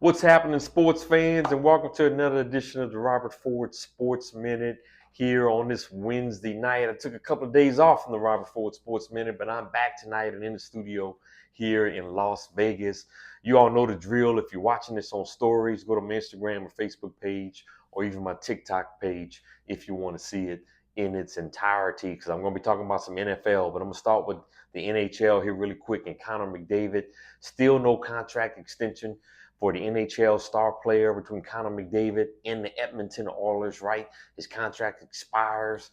What's happening, sports fans, and welcome to another edition of the Robert Ford Sports Minute here on this Wednesday night. I took a couple of days off from the Robert Ford Sports Minute, but I'm back tonight and in the studio here in Las Vegas. You all know the drill. If you're watching this on stories, go to my Instagram or Facebook page or even my TikTok page if you want to see it in its entirety, because I'm going to be talking about some NFL, but I'm going to start with the NHL here really quick. And Connor McDavid, still no contract extension for the NHL star player between Connor McDavid and the Edmonton Oilers, right? His contract expires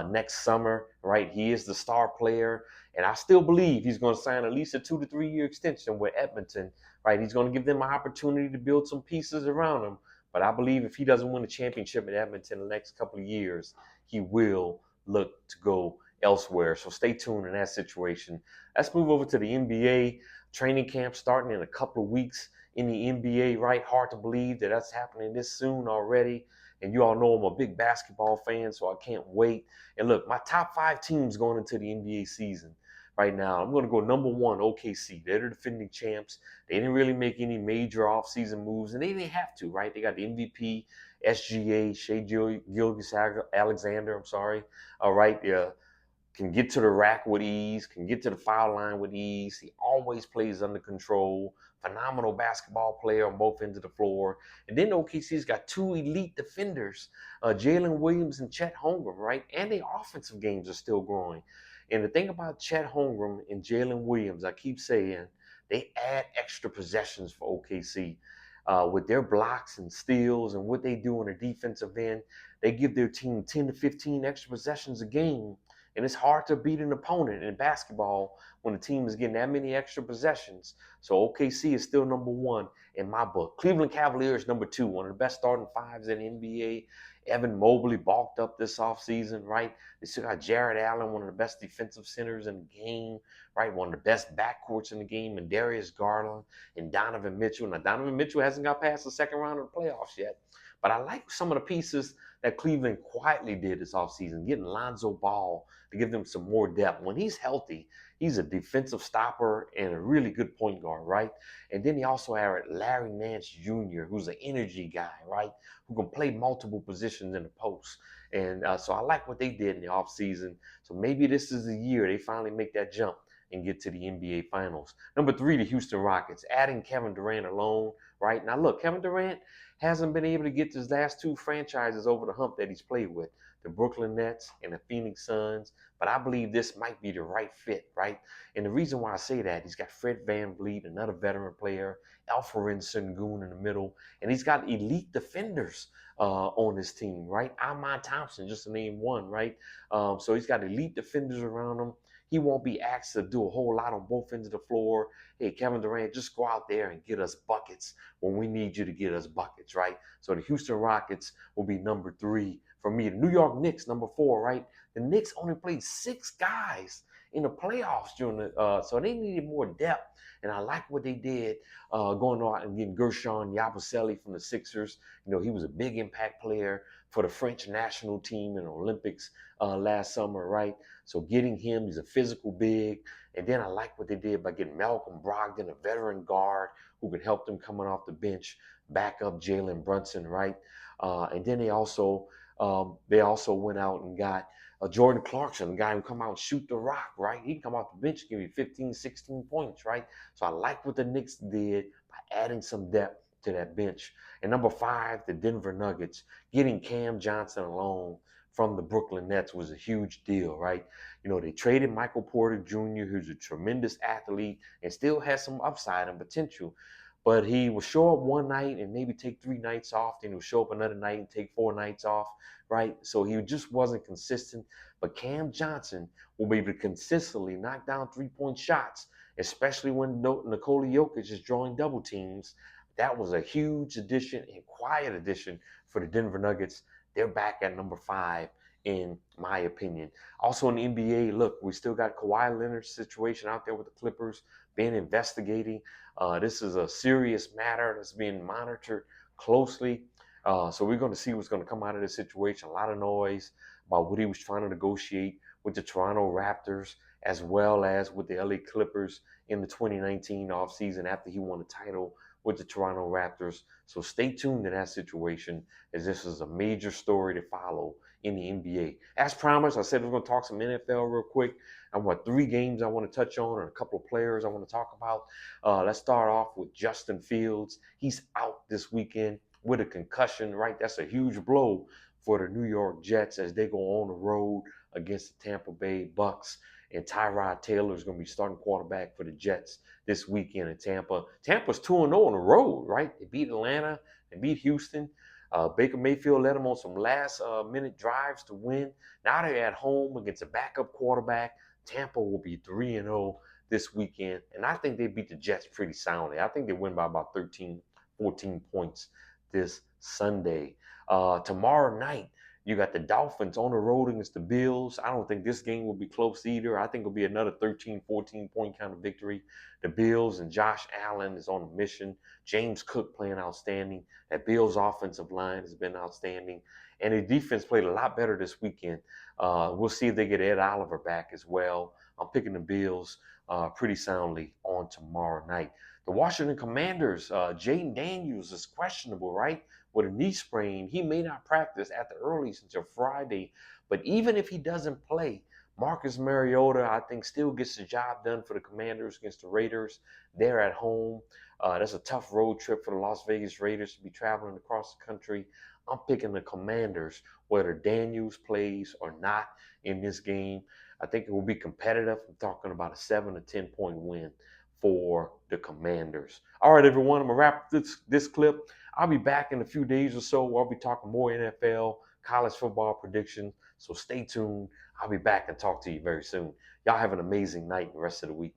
next summer, right? He is the star player, and I still believe he's going to sign at least a 2 to 3 year extension with Edmonton, right? He's going to give them an opportunity to build some pieces around him, but I believe if he doesn't win a championship at Edmonton in the next couple of years, he will look to go elsewhere. So stay tuned in that situation. Let's move over to the NBA. Training camp starting in a couple of weeks in the NBA, right? Hard to believe that that's happening this soon already. And you all know I'm a big basketball fan, so I can't wait. And look, my top 5 teams going into the NBA season right now, I'm going to go number 1, OKC. They're the defending champs. They didn't really make any major offseason moves, and they didn't have to, right? They got the MVP, SGA, Shea Gilgeous-Alexander, I'm sorry. All right, can get to the rack with ease, can get to the foul line with ease. He always plays under control. Phenomenal basketball player on both ends of the floor. And then OKC's got 2 elite defenders, Jalen Williams and Chet Holmgren, right? And their offensive games are still growing. And the thing about Chet Holmgren and Jalen Williams, I keep saying, they add extra possessions for OKC. With their blocks and steals and what they do on the defensive end, they give their team 10 to 15 extra possessions a game, and it's hard to beat an opponent in basketball when the team is getting that many extra possessions. So OKC is still number 1 in my book. Cleveland Cavaliers number 2, one of the best starting fives in the NBA. Evan Mobley bulked up this offseason, right? They still got Jared Allen, one of the best defensive centers in the game, right? One of the best backcourts in the game, and Darius Garland and Donovan Mitchell. Now, Donovan Mitchell hasn't got past the second round of the playoffs yet, but I like some of the pieces that Cleveland quietly did this offseason, getting Lonzo Ball to give them some more depth. When he's healthy, he's a defensive stopper and a really good point guard, right? And then he also had Larry Nance Jr., who's an energy guy, right? Who can play multiple positions in the post. And so I like what they did in the offseason. So maybe this is the year they finally make that jump and get to the NBA Finals. Number 3, the Houston Rockets, adding Kevin Durant alone, right? Now, look, Kevin Durant hasn't been able to get his last 2 franchises over the hump that he's played with, the Brooklyn Nets and the Phoenix Suns. But I believe this might be the right fit, right? And the reason why I say that, he's got Fred VanVleet, another veteran player, Alperen Sengun in the middle, and he's got elite defenders on his team, right? Amon Thompson, just to name one, right? So he's got elite defenders around him. He won't be asked to do a whole lot on both ends of the floor. Hey, Kevin Durant, just go out there and get us buckets when we need you to get us buckets, right? So the Houston Rockets will be number 3 for me. The New York Knicks, number 4, right? The Knicks only played 6 guys in the playoffs during the so they needed more depth. And I like what they did going out and getting Gershon Yabusele from the Sixers. You know, he was a big impact player for the French national team in the Olympics last summer, right? So getting him, he's a physical big. And then I like what they did by getting Malcolm Brogdon, a veteran guard who could help them coming off the bench, back up Jalen Brunson, right? And then they also went out and got Jordan Clarkson, a guy who come out and shoot the rock, right? He can come off the bench and give you 15, 16 points, right? So I like what the Knicks did by adding some depth to that bench. And number 5, the Denver Nuggets, getting Cam Johnson alone from the Brooklyn Nets was a huge deal, right? You know, they traded Michael Porter Jr., who's a tremendous athlete and still has some upside and potential. But he will show up one night and maybe take 3 nights off. Then he'll show up another night and take 4 nights off, right? So he just wasn't consistent. But Cam Johnson will be able to consistently knock down 3-point shots, especially when Nikola Jokic is drawing double teams. That was a huge addition and quiet addition for the Denver Nuggets. They're back at number 5, in my opinion. Also in the NBA, look, we still got Kawhi Leonard's situation out there with the Clippers being investigating. This is a serious matter that's being monitored closely. So we're going to see what's going to come out of this situation. A lot of noise about what he was trying to negotiate with the Toronto Raptors as well as with the LA Clippers in the 2019 offseason after he won the title with the Toronto Raptors. So stay tuned to that situation, as this is a major story to follow in the NBA. As promised, I said we're going to talk some NFL real quick. I want 3 games I want to touch on and a couple of players I want to talk about. Let's start off with Justin Fields. He's out this weekend with a concussion, right? That's a huge blow for the New York Jets as they go on the road against the Tampa Bay Bucks. And Tyrod Taylor is going to be starting quarterback for the Jets this weekend in Tampa. Tampa's 2-0 on the road, right? They beat Atlanta, they beat Houston. Baker Mayfield led them on some last-minute drives to win. Now they're at home against a backup quarterback. Tampa will be 3-0 this weekend, and I think they beat the Jets pretty soundly. I think they win by about 13, 14 points this Sunday. Tomorrow night, you got the Dolphins on the road against the Bills. I don't think this game will be close either. I think it'll be another 13, 14 point kind of victory. The Bills and Josh Allen is on a mission. James Cook playing outstanding. That Bills offensive line has been outstanding. And the defense played a lot better this weekend. We'll see if they get Ed Oliver back as well. I'm picking the Bills pretty soundly on tomorrow night. The Washington Commanders, Jaden Daniels is questionable, right? With a knee sprain. He may not practice at the earliest until Friday. But even if he doesn't play, Marcus Mariota, I think, still gets the job done for the Commanders against the Raiders. They're at home. That's a tough road trip for the Las Vegas Raiders to be traveling across the country. I'm picking the Commanders, whether Daniels plays or not in this game. I think it will be competitive. I'm talking about a 7 to 10 point win for the Commanders. All right, everyone, I'm going to wrap this clip. I'll be back in a few days or so. I'll be talking more NFL, college football predictions. So stay tuned. I'll be back and talk to you very soon. Y'all have an amazing night and rest of the week.